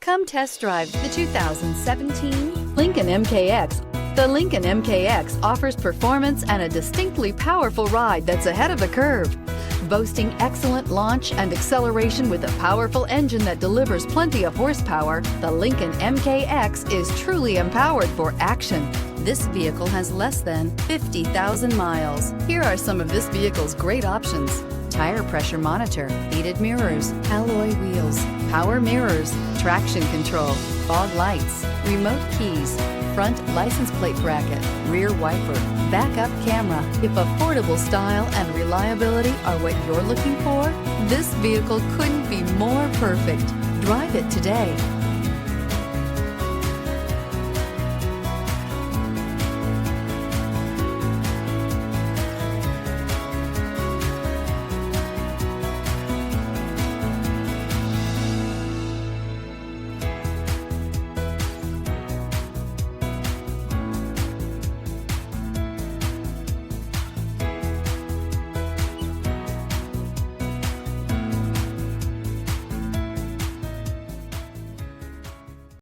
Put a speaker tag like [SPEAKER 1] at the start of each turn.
[SPEAKER 1] Come test drive the 2017 Lincoln MKX. The Lincoln MKX offers performance and a distinctly powerful ride that's ahead of the curve. Boasting excellent launch and acceleration with a powerful engine that delivers plenty of horsepower, the Lincoln MKX is truly empowered for action. This vehicle has less than 50,000 miles. Here are some of this vehicle's great options: tire pressure monitor, heated mirrors, alloy wheels, power mirrors, traction control, fog lights, remote keys, front license plate bracket, rear wiper, backup camera. If affordable style and reliability are what you're looking for, this vehicle couldn't be more perfect. Drive it today.